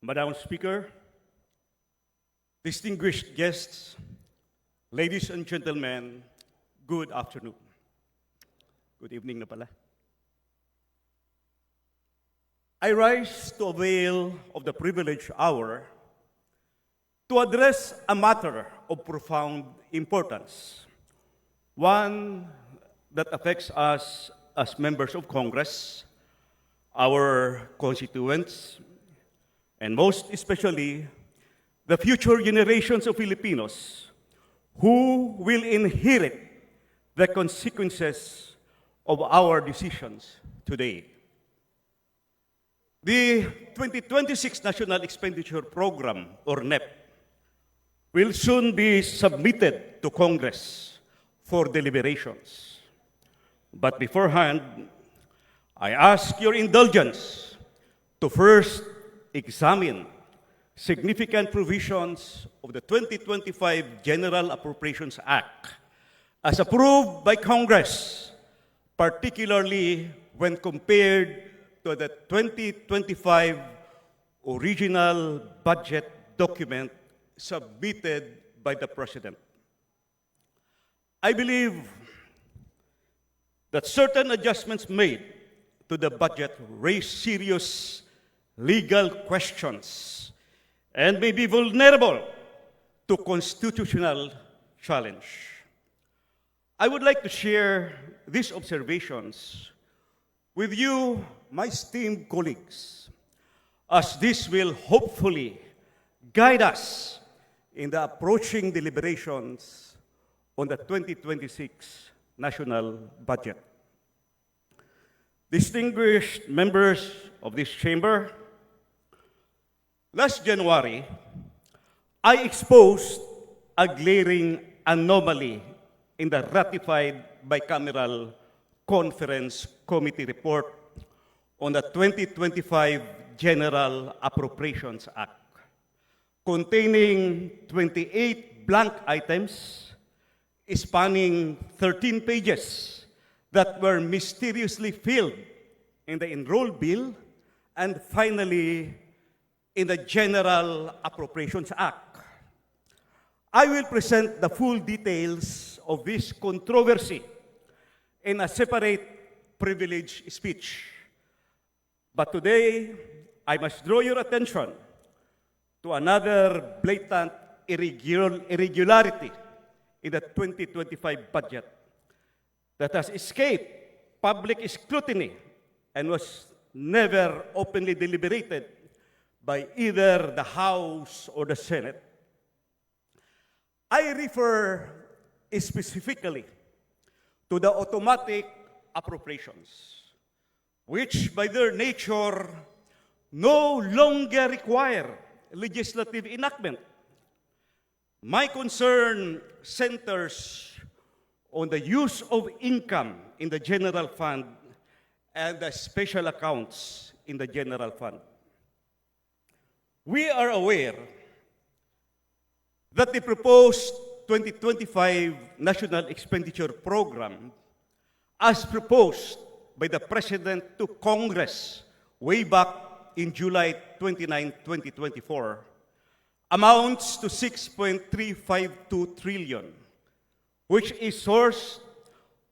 Madam Speaker, distinguished guests, ladies and gentlemen, good afternoon. Good evening na pala. I rise to avail of the privileged hour to address a matter of profound importance, one that affects us as members of Congress, our constituents, and most especially the future generations of Filipinos who will inherit the consequences of our decisions today. The 2026 National Expenditure Program, or NEP, will soon be submitted to Congress for deliberations. But beforehand, I ask your indulgence to first examine significant provisions of the 2025 General Appropriations Act as approved by Congress, particularly when compared to the 2025 original budget document submitted by the President. I believe that certain adjustments made to the budget raise serious legal questions and may be vulnerable to constitutional challenge. I would like to share these observations with you, my esteemed colleagues, as this will hopefully guide us in the approaching deliberations on the 2026 national budget. Distinguished members of this chamber, last January, I exposed a glaring anomaly in the ratified bicameral Conference Committee report on the 2025 General Appropriations Act, containing 28 blank items spanning 13 pages that were mysteriously filled in the enrolled bill and finally in the General Appropriations Act. I will present the full details of this controversy in a separate privileged speech. But today, I must draw your attention to another blatant irregularity in the 2025 budget that has escaped public scrutiny and was never openly deliberated by either the House or the Senate. I refer specifically to the automatic appropriations, which by their nature no longer require legislative enactment. My concern centers on the use of income in the general fund and the special accounts in the general fund. We are aware that the proposed 2025 National Expenditure Program, as proposed by the President to Congress way back in July 29, 2024, amounts to 6.352 trillion, which is sourced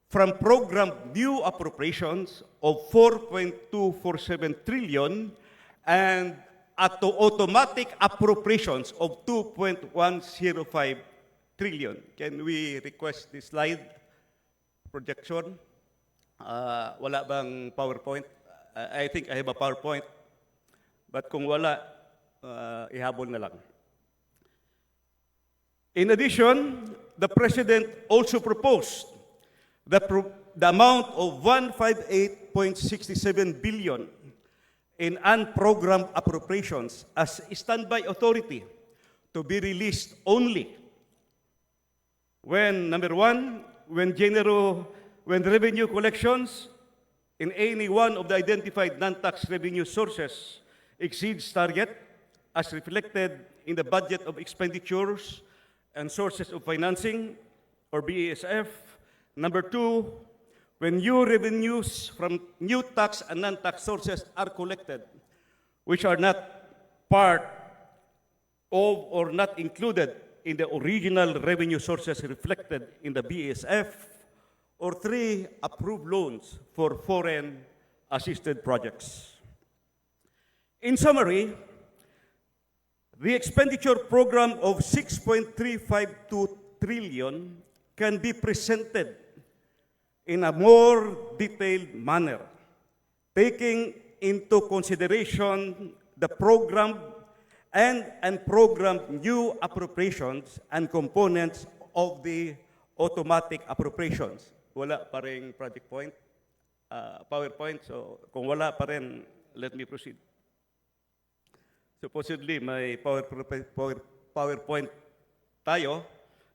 from program new appropriations of 4.247 trillion and automatic appropriations of 2.105 trillion. Can we request this slide projection? Wala bang PowerPoint? I think I have a PowerPoint. But kung wala, ihabol na lang. In addition, the President also proposed the amount of 158.67 billion in unprogrammed appropriations as standby authority to be released only when, number one, when revenue collections in any one of the identified non-tax revenue sources exceeds target as reflected in the budget of expenditures and sources of financing, or BESF. Number two, when new revenues from new tax and non-tax sources are collected, which are not part of or not included in the original revenue sources reflected in the BSF, or 3, approved loans for foreign assisted projects. In summary, the expenditure program of 6.352 trillion can be presented in a more detailed manner, taking into consideration the program and programmed new appropriations and components of the automatic appropriations. Wala pa rin project point, PowerPoint, so kung wala pa rin, let me proceed. Supposedly, may PowerPoint tayo.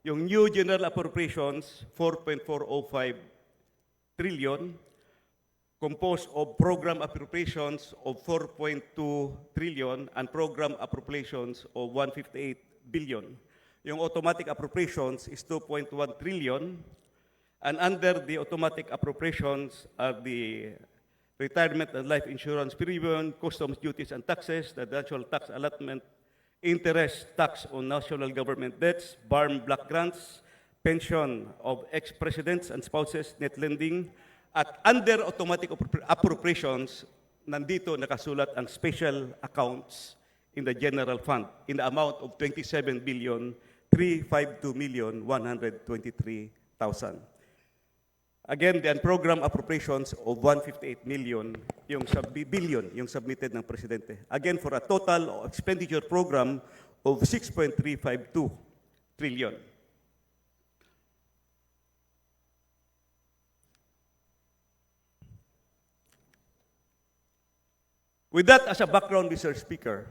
Yung new general appropriations, 4.405 trillion, composed of program appropriations of 4.2 trillion and program appropriations of 158 billion. Yung automatic appropriations is 2.1 trillion, and under the automatic appropriations are the retirement and life insurance premium, customs duties and taxes, the national tax allotment, interest tax on national government debts, BARM block grants, pension of ex-presidents and spouses, net lending, at under automatic appropriations, nandito nakasulat ang special accounts in the general fund in the amount of 27,352,123,000. Again, the unprogrammed appropriations of 158 million, billion, yung submitted ng Presidente. Again, for a total expenditure program of 6.352 trillion. With that as a background, Mr. Speaker,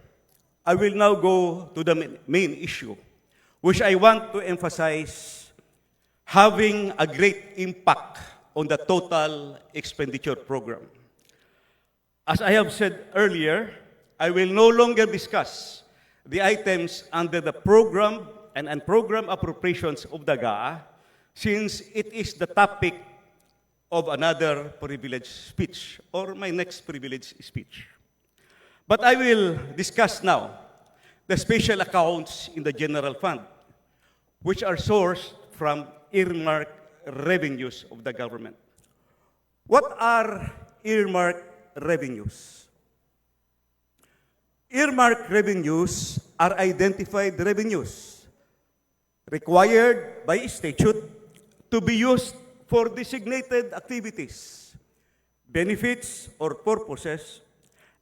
I will now go to the main issue, which I want to emphasize having a great impact on the total expenditure program. As I have said earlier, I will no longer discuss the items under the program and unprogrammed appropriations of the GAA, since it is the topic of another privileged speech, or my next privileged speech. But I will discuss now the special accounts in the general fund, which are sourced from earmarked revenues of the government. What are earmarked revenues? Earmarked revenues are identified revenues required by statute to be used for designated activities, benefits, or purposes,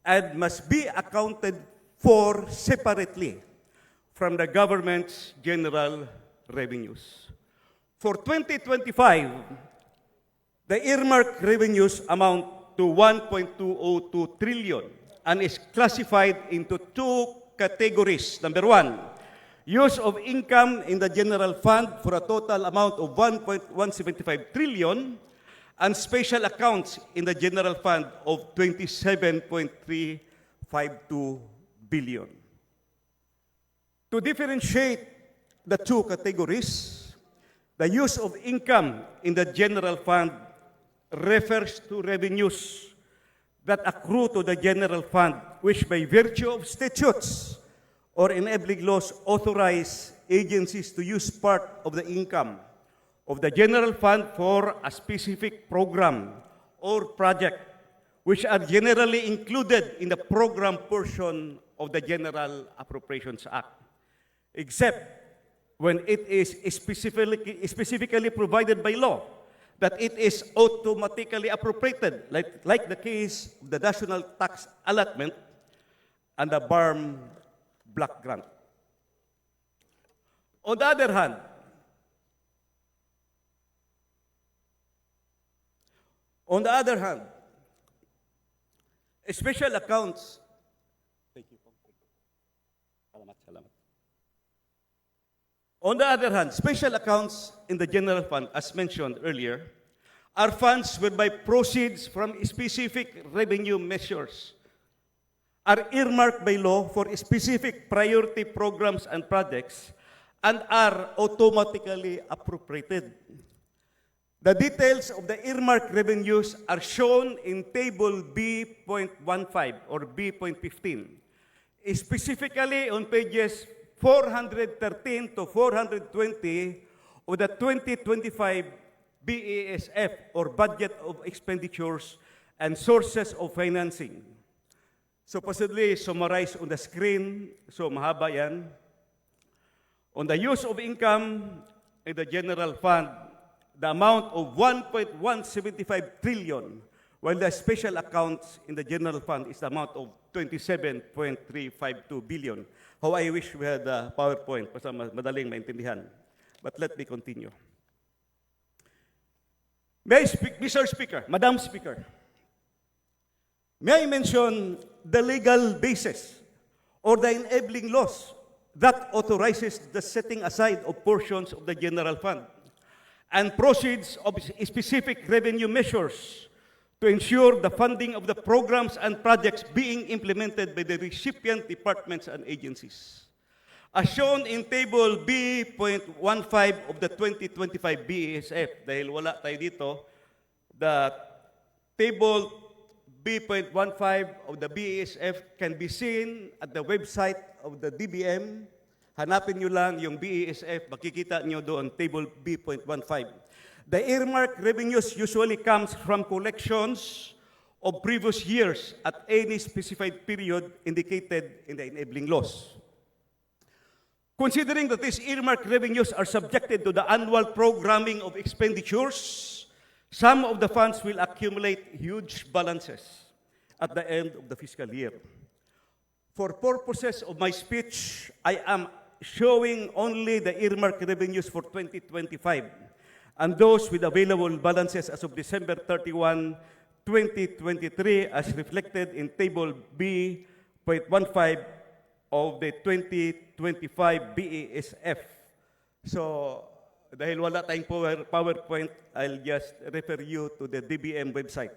and must be accounted for separately from the government's general revenues. For 2025, the earmarked revenues amount to 1.202 trillion and is classified into two categories. Number one, use of income in the general fund for a total amount of 1.175 trillion and special accounts in the general fund of 27.352 billion. To differentiate the two categories, the use of income in the general fund refers to revenues that accrue to the general fund, which by virtue of statutes or enabling laws authorize agencies to use part of the income of the general fund for a specific program or project, which are generally included in the program portion of the General Appropriations Act, except when it is specifically provided by law that it is automatically appropriated, like the case of the national tax allotment and the BARM block grant. On the other hand, special accounts. Thank you. Salamat. On the other hand, special accounts in the general fund, as mentioned earlier, are funds whereby proceeds from specific revenue measures are earmarked by law for specific priority programs and projects and are automatically appropriated. The details of the earmarked revenues are shown in Table B.15 or B.15. specifically on pages 413 to 420 of the 2025 BESF, or Budget of Expenditures and Sources of Financing. Supposedly summarized on the screen, so mahaba yan. On the use of income in the general fund, the amount of 1.175 trillion, while the special accounts in the general fund is the amount of 27.352 billion. How I wish we had a PowerPoint para madaling maintindihan. But let me continue. May I speak, Mr. Speaker, Madam Speaker, may I mention the legal basis or the enabling laws that authorizes the setting aside of portions of the general fund and proceeds of specific revenue measures to ensure the funding of the programs and projects being implemented by the recipient departments and agencies. As shown in Table B.15 of the 2025 BESF, dahil wala tayo dito, the Table B.15 of the BESF can be seen at the website of the DBM. Hanapin nyo lang yung BESF, makikita nyo doon, Table B.15. The earmark revenues usually comes from collections of previous years at any specified period indicated in the enabling laws. Considering that these earmark revenues are subjected to the annual programming of expenditures, some of the funds will accumulate huge balances at the end of the fiscal year. For purposes of my speech, I am showing only the earmark revenues for 2025 and those with available balances as of December 31, 2023, as reflected in Table B.15 of the 2025 BESF. So, dahil wala tayong PowerPoint, I'll just refer you to the DBM website.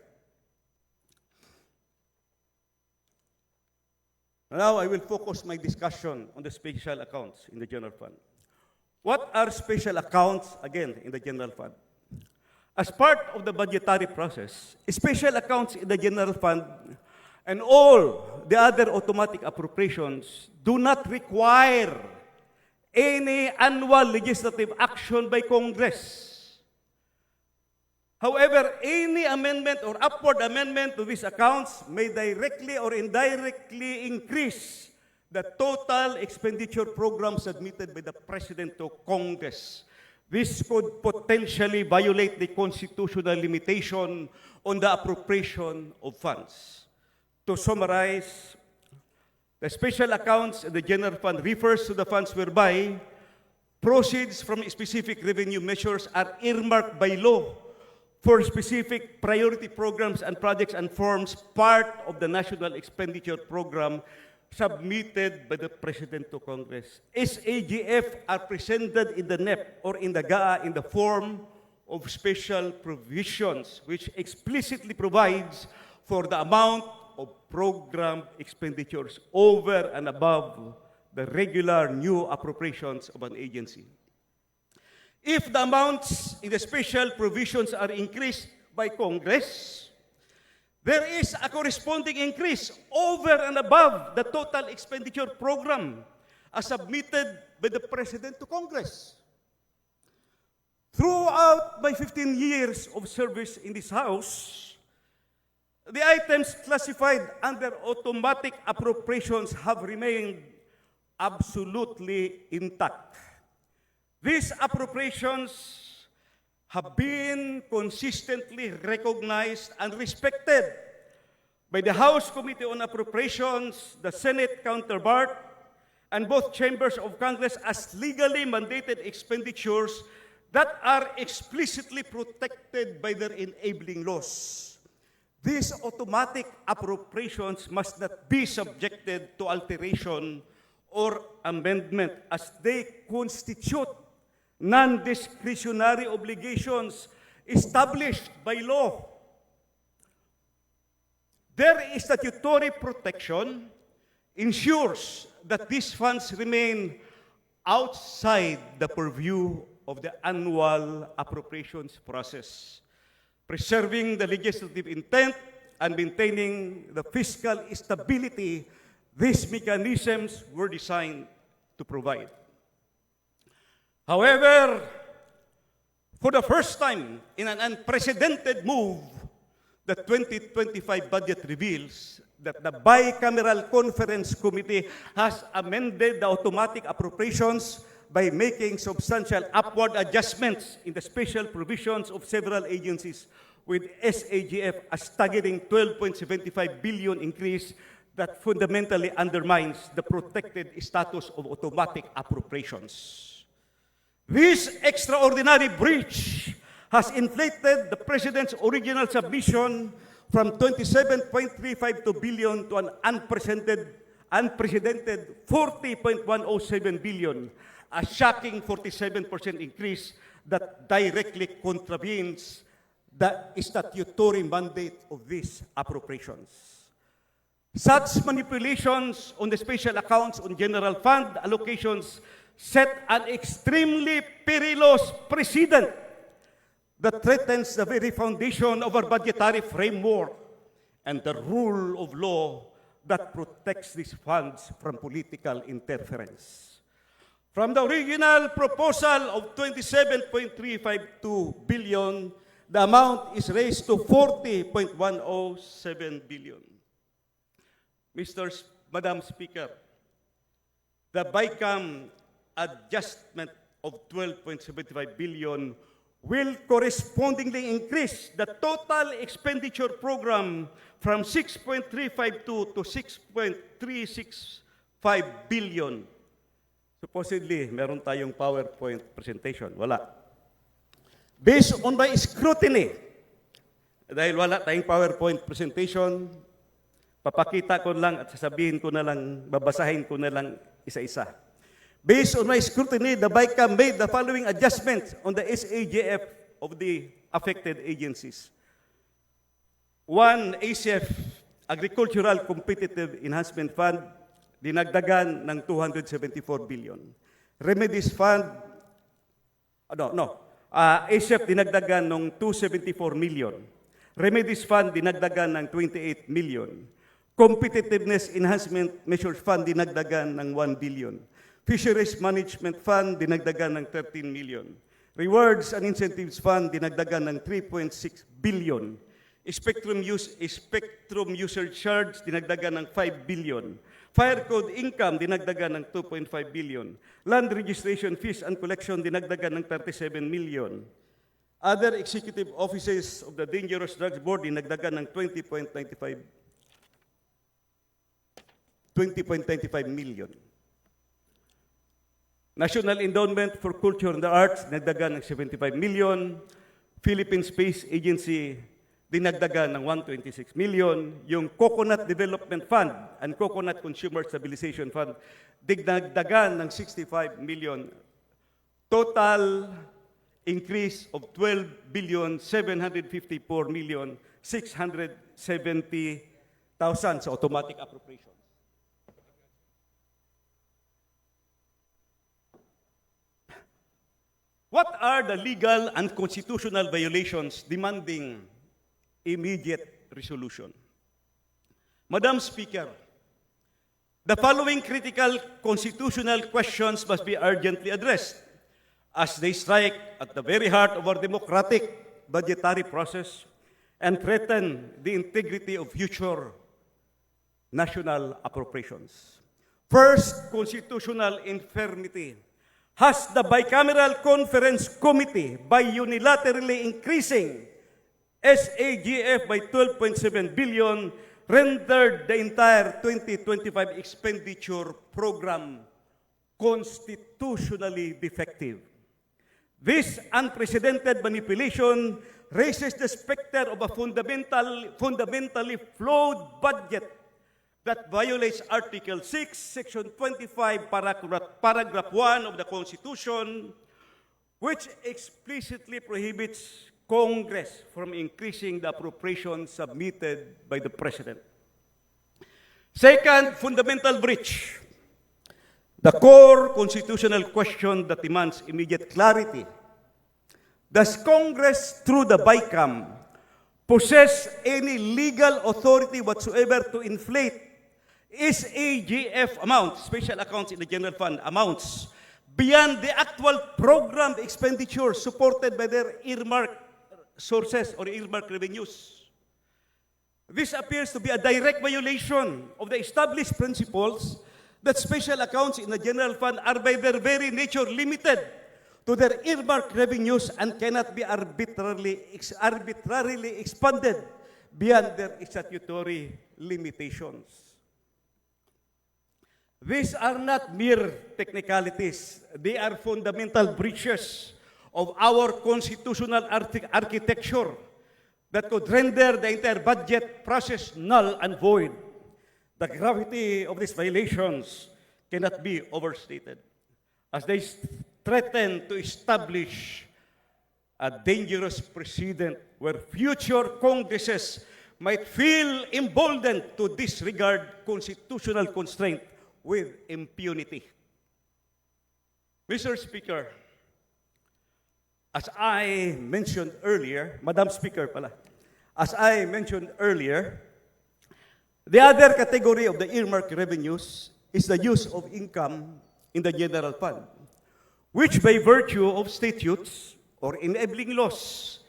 Now, I will focus my discussion on the special accounts in the general fund. What are special accounts, again, in the general fund? As part of the budgetary process, special accounts in the general fund and all the other automatic appropriations do not require any annual legislative action by Congress. However, any amendment or upward amendment to these accounts may directly or indirectly increase the total expenditure program submitted by the President to Congress. This could potentially violate the constitutional limitation on the appropriation of funds. To summarize, the special accounts in the general fund refers to the funds whereby proceeds from specific revenue measures are earmarked by law for specific priority programs and projects and forms part of the national expenditure program submitted by the President to Congress. SAGF are presented in the NEP or in the GAA in the form of special provisions which explicitly provides for the amount of program expenditures over and above the regular new appropriations of an agency. If the amounts in the special provisions are increased by Congress, there is a corresponding increase over and above the total expenditure program as submitted by the President to Congress. Throughout my 15 years of service in this House, the items classified under automatic appropriations have remained absolutely intact. These appropriations have been consistently recognized and respected by the House Committee on Appropriations, the Senate counterpart, and both chambers of Congress as legally mandated expenditures that are explicitly protected by their enabling laws. These automatic appropriations must not be subjected to alteration or amendment as they constitute non-discretionary obligations established by law. Their statutory protection ensures that these funds remain outside the purview of the annual appropriations process, preserving the legislative intent and maintaining the fiscal stability these mechanisms were designed to provide. However, for the first time in an unprecedented move, the 2025 budget reveals that the Bicameral Conference Committee has amended the automatic appropriations by making substantial upward adjustments in the special provisions of several agencies, with SAGF a staggering 12.75 billion increase that fundamentally undermines the protected status of automatic appropriations. This extraordinary breach has inflated the President's original submission from 27.352 billion to an unprecedented 40.107 billion, a shocking 47% increase that directly contravenes the statutory mandate of these appropriations. Such manipulations on the special accounts on general fund allocations set an extremely perilous precedent that threatens the very foundation of our budgetary framework and the rule of law that protects these funds from political interference. From the original proposal of 27.352 billion, the amount is raised to 40.107 billion. Madam Speaker, the Bicam adjustment of 12.75 billion will correspondingly increase the total expenditure program from 6.352 to 6.365 billion. Supposedly, meron tayong PowerPoint presentation. Wala. Based on my scrutiny, dahil wala tayong PowerPoint presentation, papakita ko lang at sasabihin ko na lang, babasahin ko na lang isa-isa. Based on my scrutiny, the Bicam made the following adjustments on the SAGF of the affected agencies. 1. ACF, Agricultural Competitive Enhancement Fund, dinagdagan ng 274 billion. Remedies Fund, ACF dinagdagan ng 274 million. Remedies Fund dinagdagan ng 28 million. Competitiveness Enhancement Measures Fund dinagdagan ng 1 billion. Fisheries Management Fund dinagdagan ng 13 million. Rewards and Incentives Fund dinagdagan ng 3.6 billion. Spectrum User Charge dinagdagan ng 5 billion. Fire Code Income dinagdagan ng 2.5 billion. Land Registration Fees and Collection dinagdagan ng 37 million. Other executive offices of the Dangerous Drugs Board dinagdagan ng 20.95 million. National Endowment for Culture and the Arts dinagdagan ng 75 million. Philippine Space Agency dinagdagan ng 126 million. Yung Coconut Development Fund and Coconut Consumer Stabilization Fund dinagdagan ng 65 million. Total increase of 12,754,670,000 sa automatic appropriation. What are the legal and constitutional violations demanding immediate resolution? Madam Speaker, the following critical constitutional questions must be urgently addressed as they strike at the very heart of our democratic budgetary process and threaten the integrity of future national appropriations. First, constitutional infirmity. Has the Bicameral Conference Committee, by unilaterally increasing SAGF by 12.7 billion, rendered the entire 2025 expenditure program constitutionally defective? This unprecedented manipulation raises the specter of a fundamentally flawed budget that violates Article 6, Section 25, Paragraph 1 of the Constitution, which explicitly prohibits Congress from increasing the appropriations submitted by the President. Second, fundamental breach. The core constitutional question that demands immediate clarity. Does Congress, through the Bicam, possess any legal authority whatsoever to inflate SAGF amount, special accounts in the general fund amounts, beyond the actual program expenditure supported by their earmarked sources or earmarked revenues. This appears to be a direct violation of the established principles that special accounts in the general fund are by their very nature limited to their earmarked revenues and cannot be arbitrarily expanded beyond their statutory limitations. These are not mere technicalities. They are fundamental breaches of our constitutional architecture that could render the entire budget process null and void. The gravity of these violations cannot be overstated, as they threaten to establish a dangerous precedent where future Congresses might feel emboldened to disregard constitutional constraint with impunity. Mr. Speaker, as I mentioned earlier, Madam Speaker pala, as I mentioned earlier, the other category of the earmarked revenues is the use of income in the general fund, which by virtue of statutes or enabling laws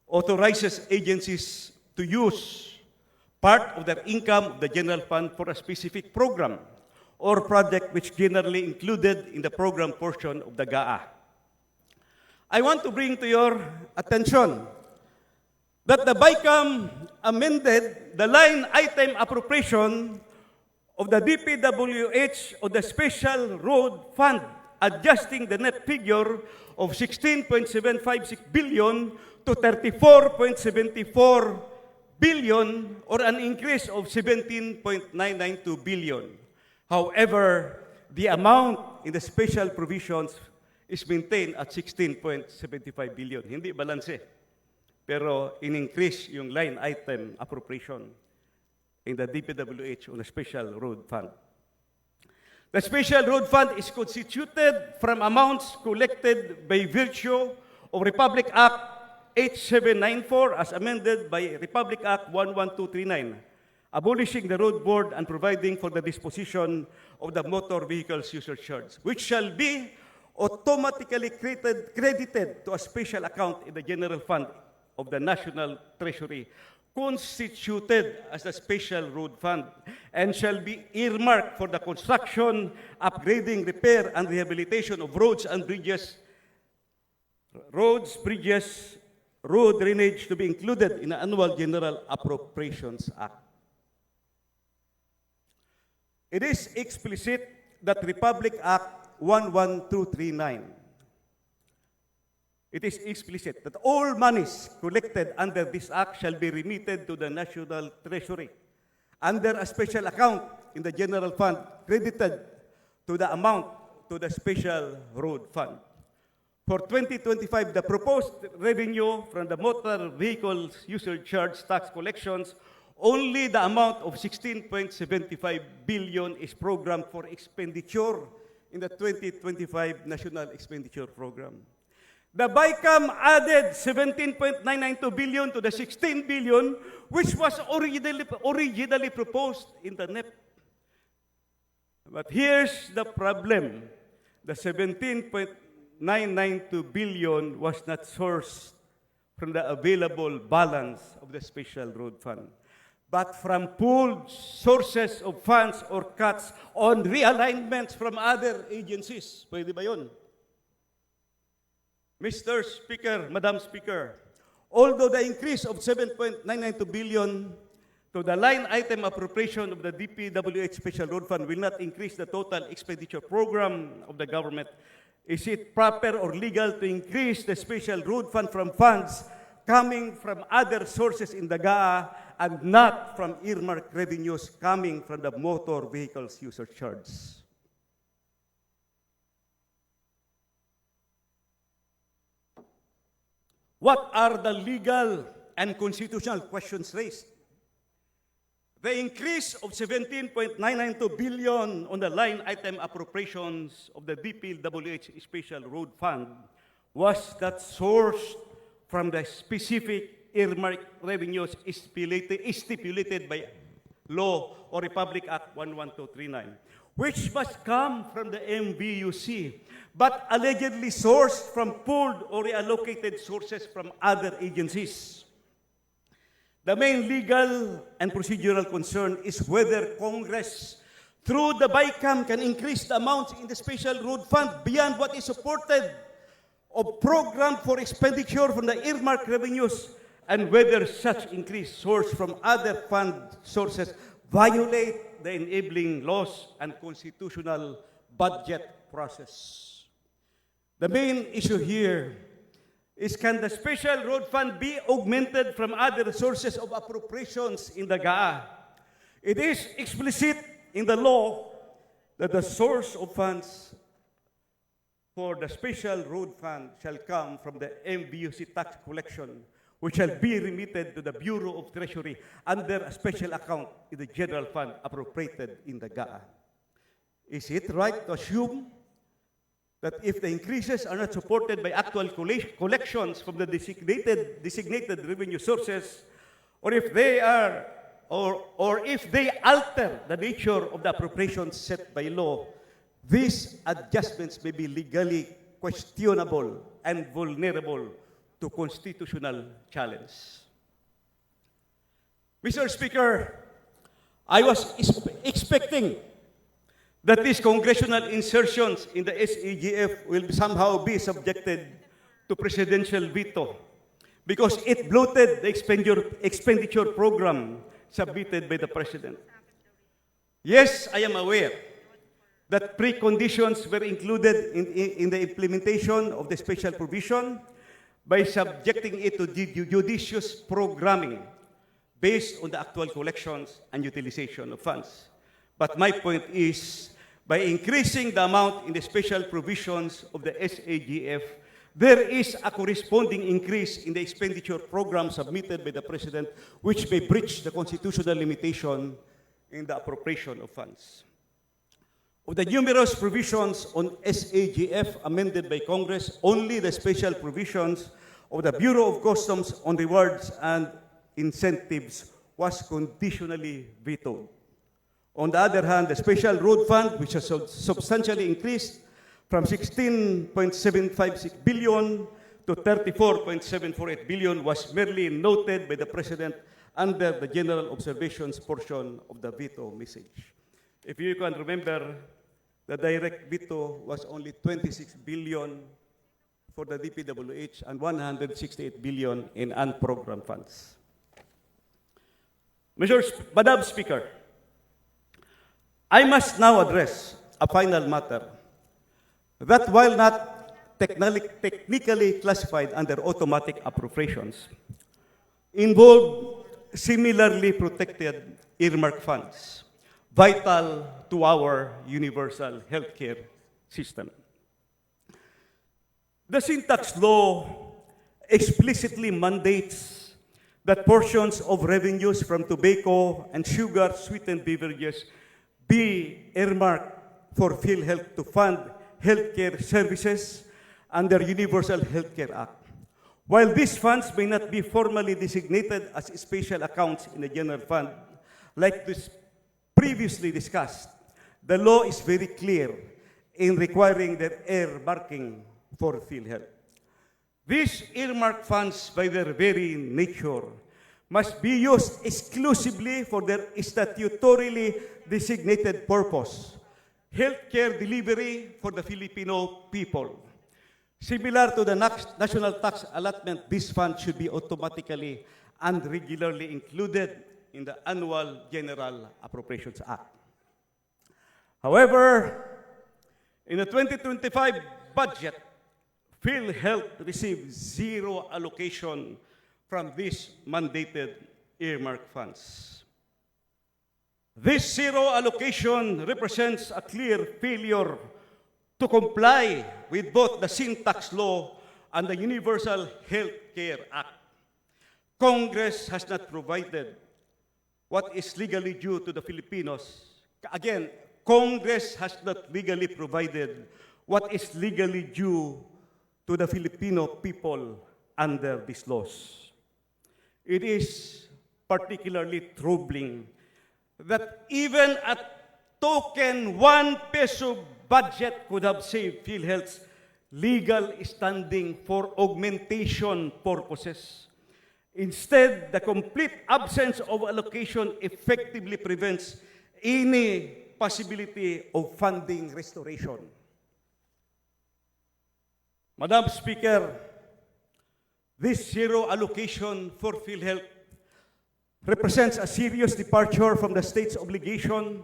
authorizes agencies to use part of their income of the general fund for a specific program or project which generally included in the program portion of the GAA. I want to bring to your attention that the Bicam amended the line item appropriation of the DPWH of the Special Road Fund, adjusting the net figure of 16.756 billion to 34.74 billion, or an increase of 17.992 billion. However, the amount in the special provisions is maintained at 16.75 billion. Hindi balanse. Pero in-increase yung line item appropriation in the DPWH on the Special Road Fund. The Special Road Fund is constituted from amounts collected by virtue of Republic Act 8794 as amended by Republic Act 11239, abolishing the Road Board and providing for the disposition of the motor vehicles user charge, which shall be automatically credited to a special account in the General Fund of the National Treasury, constituted as a Special Road Fund, and shall be earmarked for the construction, upgrading, repair, and rehabilitation of roads and bridges, road drainage to be included in the Annual General Appropriations Act. It is explicit that Republic Act 11239, it is explicit that all monies collected under this act shall be remitted to the National Treasury under a special account in the General Fund credited to the amount to the Special Road Fund. For 2025, the proposed revenue from the motor vehicles user charge tax collections, only the amount of 16.75 billion is programmed for expenditure in the 2025 National Expenditure Program. The Bicam added 17.992 billion to the 16 billion, which was originally proposed in the NEP. But here's the problem. The 17.992 billion was not sourced from the available balance of the Special Road Fund, but from pooled sources of funds or cuts on realignments from other agencies. Pwede ba yun? Mr. Speaker, Madam Speaker, although the increase of 7.992 billion to the line item appropriation of the DPWH Special Road Fund will not increase the total expenditure program of the government, is it proper or legal to increase the Special Road Fund from funds coming from other sources in the GAA and not from earmarked revenues coming from the motor vehicles user charge? What are the legal and constitutional questions raised? The increase of 17.992 billion on the line item appropriations of the DPWH Special Road Fund was that sourced from the specific earmarked revenues stipulated by Law or Republic Act 11239, which must come from the MBUC, but allegedly sourced from pooled or reallocated sources from other agencies. The main legal and procedural concern is whether Congress, through the Bicam, can increase the amounts in the Special Road Fund beyond what is supported or programmed for expenditure from the earmarked revenues, and whether such increase sourced from other fund sources violate the enabling laws and constitutional budget process. The main issue here is, can the Special Road Fund be augmented from other sources of appropriations in the GAA? It is explicit in the law that the source of funds for the Special Road Fund shall come from the MBUC tax collection, which shall be remitted to the Bureau of Treasury under a special account in the general fund appropriated in the GAA. Is it right to assume that if the increases are not supported by actual collections from the designated revenue sources, or if they are, or if they alter the nature of the appropriations set by law, these adjustments may be legally questionable and vulnerable to constitutional challenge. Mr. Speaker, I was expecting that these congressional insertions in the SAGF will somehow be subjected to presidential veto because it bloated the expenditure program submitted by the President. Yes, I am aware that preconditions were included in the implementation of the special provision by subjecting it to judicious programming based on the actual collections and utilization of funds. But my point is, by increasing the amount in the special provisions of the SAGF, there is a corresponding increase in the expenditure program submitted by the President, which may breach the constitutional limitation in the appropriation of funds. Of the numerous provisions on SAGF amended by Congress, only the special provisions of the Bureau of Customs on rewards and incentives was conditionally vetoed. On the other hand, the Special Road Fund, which has substantially increased from 16.756 billion to 34.748 billion, was merely noted by the President under the general observations portion of the veto message. If you can remember, the direct veto was only 26 billion for the DPWH and 168 billion in unprogrammed funds. Madam Speaker, I must now address a final matter that, while not technically classified under automatic appropriations, involved similarly protected earmark funds, vital to our universal healthcare system. The syntax law explicitly mandates that portions of revenues from tobacco and sugar-sweetened beverages be earmarked for PhilHealth to fund healthcare services under Universal Healthcare Act. While these funds may not be formally designated as special accounts in the general fund, like this previously discussed, the law is very clear in requiring their earmarking for PhilHealth. These earmarked funds, by their very nature, must be used exclusively for their statutorily designated purpose, healthcare delivery for the Filipino people. Similar to the national tax allotment, this fund should be automatically and regularly included in the annual General Appropriations Act. However, in the 2025 budget, PhilHealth received zero allocation from these mandated earmark funds. This zero allocation represents a clear failure to comply with both the syntax law and the Universal Healthcare Act. Congress has not provided what is legally due to the Filipinos. Again, Congress has not legally provided what is legally due to the Filipino people under these laws. It is particularly troubling that even a token 1 peso budget could have saved PhilHealth's legal standing for augmentation purposes. Instead, the complete absence of allocation effectively prevents any possibility of funding restoration. Madam Speaker, this zero allocation for PhilHealth represents a serious departure from the state's obligation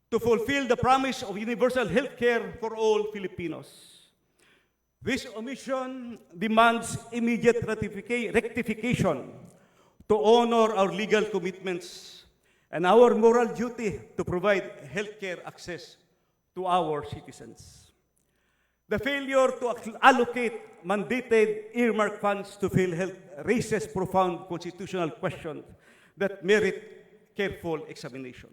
to fulfill the promise of universal health care for all Filipinos. This omission demands immediate rectification to honor our legal commitments and our moral duty to provide healthcare access to our citizens. The failure to allocate mandated earmark funds to PhilHealth raises profound constitutional questions that merit careful examination.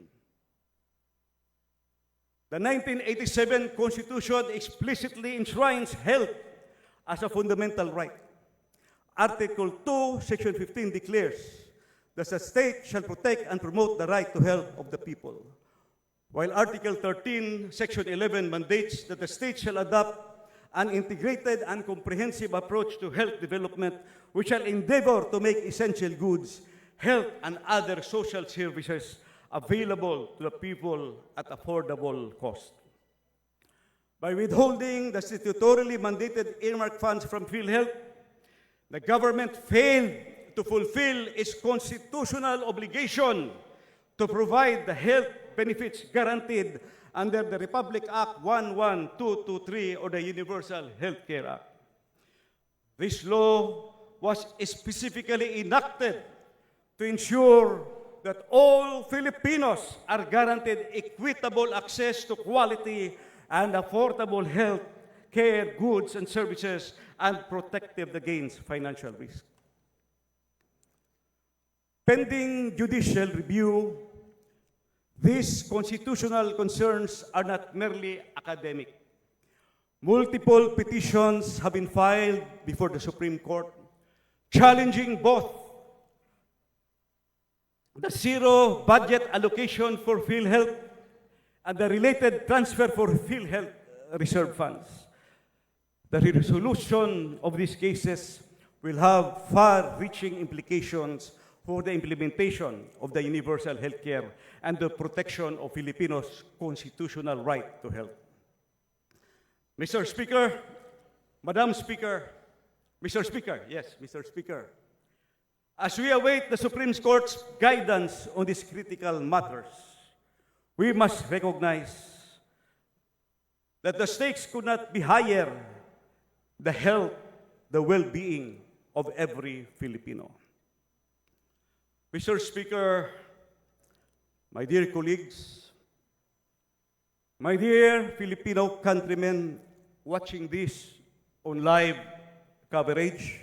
The 1987 Constitution explicitly enshrines health as a fundamental right. Article 2, Section 15 declares that the state shall protect and promote the right to health of the people, while Article 13, Section 11 mandates that the state shall adopt an integrated and comprehensive approach to health development which shall endeavor to make essential goods, health, and other social services available to the people at affordable cost. By withholding the statutorily mandated earmark funds from PhilHealth, the government failed to fulfill its constitutional obligation to provide the health benefits guaranteed under the Republic Act 11223 or the Universal Health Care Act. This law was specifically enacted to ensure that all Filipinos are guaranteed equitable access to quality and affordable health care, goods, and services, and protective against financial risk. Pending judicial review, these constitutional concerns are not merely academic. Multiple petitions have been filed before the Supreme Court, challenging both the zero budget allocation for PhilHealth and the related transfer for PhilHealth reserve funds. The resolution of these cases will have far-reaching implications for the implementation of the universal health care and the protection of Filipinos' constitutional right to health. Mr. Speaker, Madam Speaker, Mr. Speaker, yes, Mr. Speaker, as we await the Supreme Court's guidance on these critical matters, we must recognize that the stakes could not be higher: the health, the well-being of every Filipino. Mr. Speaker, my dear colleagues, my dear Filipino countrymen watching this on live coverage,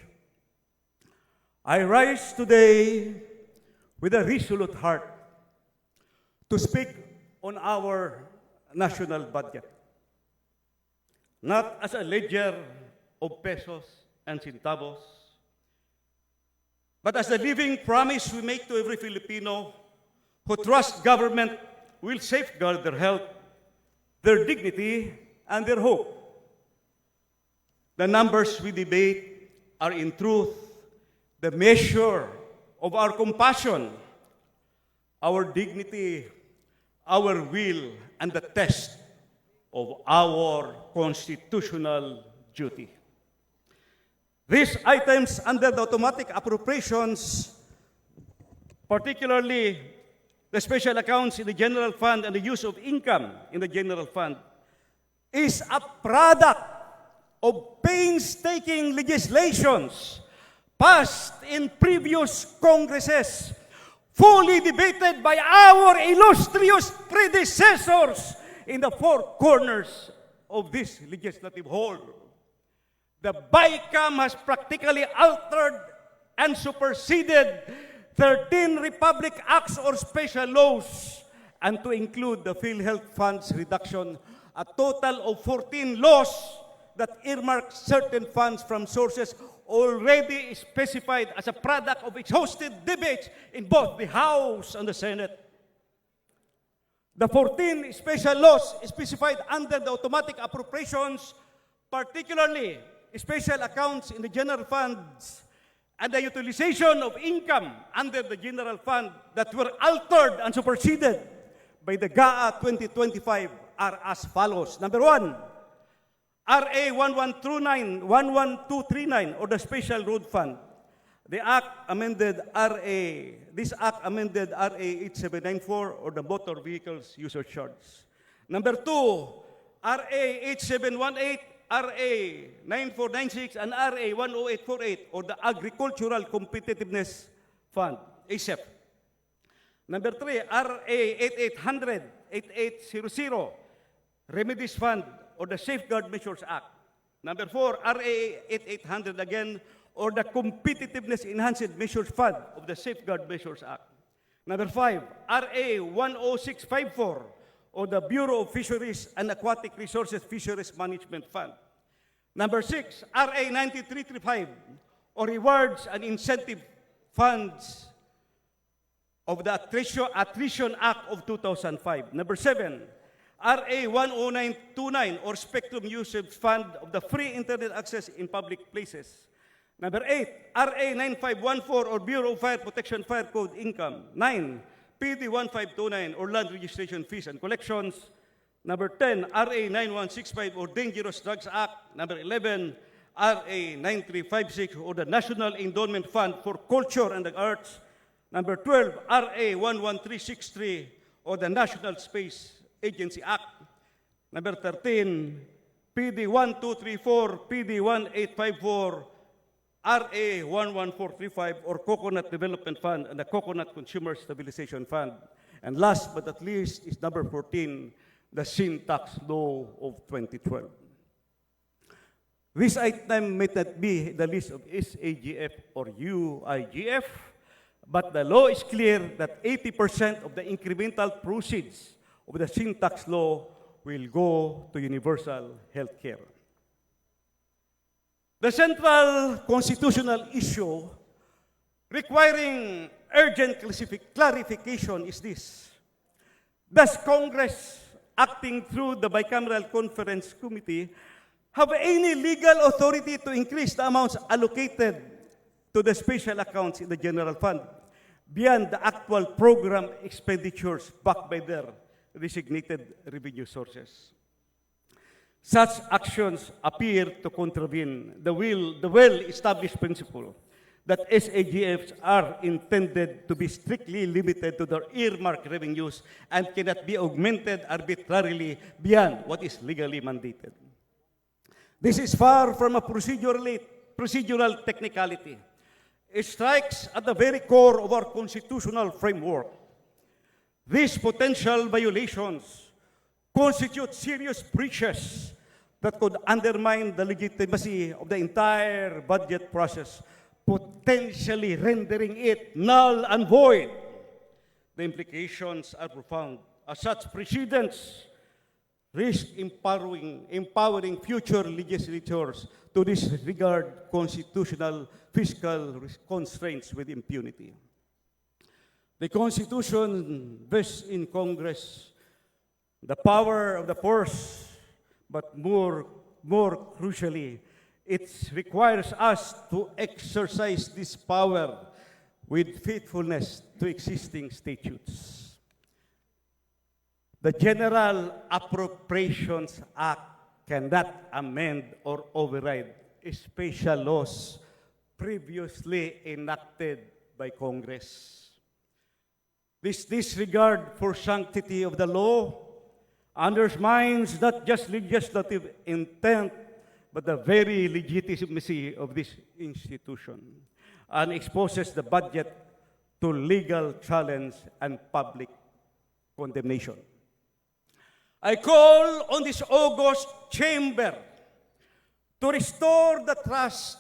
I rise today with a resolute heart to speak on our national budget, not as a ledger of pesos and centavos, but as a living promise we make to every Filipino who trusts government will safeguard their health, their dignity, and their hope. The numbers we debate are in truth the measure of our compassion, our dignity, our will, and the test of our constitutional duty. These items under the automatic appropriations, particularly the special accounts in the general fund and the use of income in the general fund, is a product of painstaking legislations passed in previous Congresses, fully debated by our illustrious predecessors in the four corners of this legislative hall. The Bicam has practically altered and superseded 13 Republic Acts or special laws, and to include the PhilHealth funds reduction, a total of 14 laws that earmark certain funds from sources already specified as a product of exhaustive debates in both the House and the Senate. The 14 special laws specified under the automatic appropriations, particularly special accounts in the general funds and the utilization of income under the general fund that were altered and superseded by the GAA 2025 are as follows. Number 1, RA 11239, or the Special Road Fund. This act amended RA 8794, or the Motor Vehicles User Charge. Number 2, RA 8718, RA 9496, and RA 10848, or the Agricultural Competitiveness Fund, ASEP. Number 3, RA 8800, 8800, Remedies Fund, or the Safeguard Measures Act. Number 4, RA 8800 again, or the Competitiveness Enhanced Measures Fund of the Safeguard Measures Act. Number 5, RA 10654, or the Bureau of Fisheries and Aquatic Resources Fisheries Management Fund. Number 6, RA 9335, or Rewards and Incentive Funds of the Attrition Act of 2005. Number 7, RA 10929, or Spectrum Usage Fund of the Free Internet Access in Public Places. Number 8, RA 9514, or Bureau of Fire Protection Fire Code Income. 9, PD 1529, or Land Registration Fees and Collections. Number 10, RA 9165, or Dangerous Drugs Act. Number 11, RA 9356, or the National Endowment Fund for Culture and the Arts. Number 12, RA 11363, or the National Space Agency Act. Number 13, PD 1234, PD 1854, RA 11435, or Coconut Development Fund, and the Coconut Consumer Stabilization Fund. And last but not least is number 14, the Sin Tax Law of 2012. This item may not be the list of SAGF or UIGF, but the law is clear that 80% of the incremental proceeds of the Sin Tax Law will go to universal health care. The central constitutional issue requiring urgent clarification is this. Does Congress, acting through the Bicameral Conference Committee, have any legal authority to increase the amounts allocated to the special accounts in the general fund beyond the actual program expenditures backed by their designated revenue sources? Such actions appear to contravene the well-established principle that SAGFs are intended to be strictly limited to their earmarked revenues and cannot be augmented arbitrarily beyond what is legally mandated. This is far from a procedural technicality. It strikes at the very core of our constitutional framework. These potential violations constitute serious breaches that could undermine the legitimacy of the entire budget process, potentially rendering it null and void. The implications are profound, as such precedents risk empowering future legislatures to disregard constitutional fiscal constraints with impunity. The Constitution vests in Congress the power of the purse, but more crucially, it requires us to exercise this power with faithfulness to existing statutes. The General Appropriations Act cannot amend or override special laws previously enacted by Congress. This disregard for sanctity of the law undermines not just legislative intent, but the very legitimacy of this institution, and exposes the budget to legal challenge and public condemnation. I call on this august chamber to restore the trust,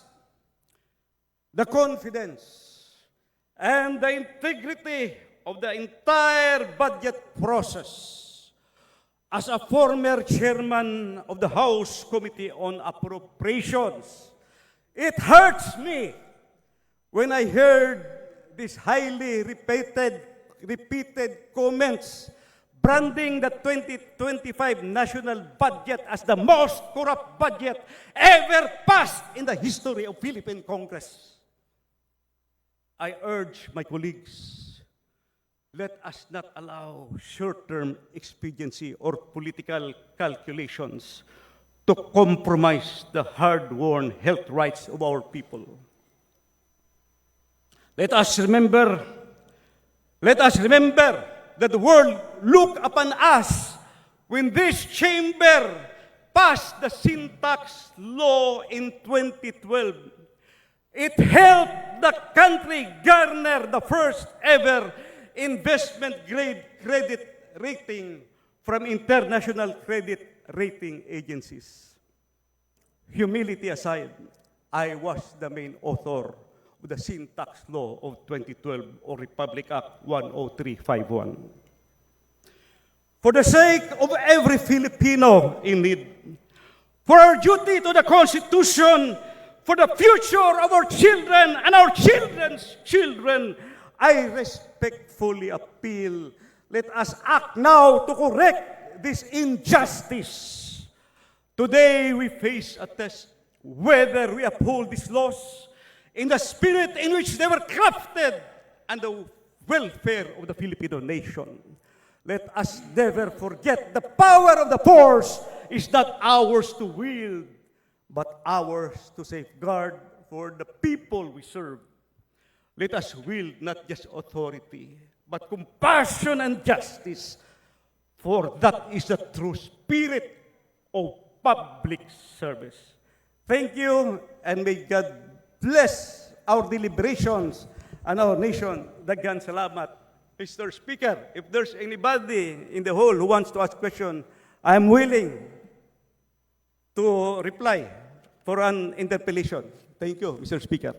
the confidence, and the integrity of the entire budget process. As a former chairman of the House Committee on Appropriations, it hurts me when I heard these highly repeated comments branding the 2025 national budget as the most corrupt budget ever passed in the history of Philippine Congress. I urge my colleagues, let us not allow short-term expediency or political calculations to compromise the hard-won health rights of our people. Let us remember that the world looked upon us when this chamber passed the syntax law in 2012. It helped the country garner the first ever investment grade credit rating from international credit rating agencies. Humility aside, I was the main author of the syntax law of 2012 or Republic Act 10351. For the sake of every Filipino in need, for our duty to the Constitution, for the future of our children and our children's children, I respectfully appeal, let us act now to correct this injustice. Today we face a test whether we uphold these laws in the spirit in which they were crafted and the welfare of the Filipino nation. Let us never forget the power of the force is not ours to wield, but ours to safeguard for the people we serve. Let us wield not just authority, but compassion and justice, for that is the true spirit of public service. Thank you, and may God bless our deliberations and our nation. Daghan salamat. Mr. Speaker, if there's anybody in the hall who wants to ask a question, I'm willing to reply for an interpellation. Thank you, Mr. Speaker.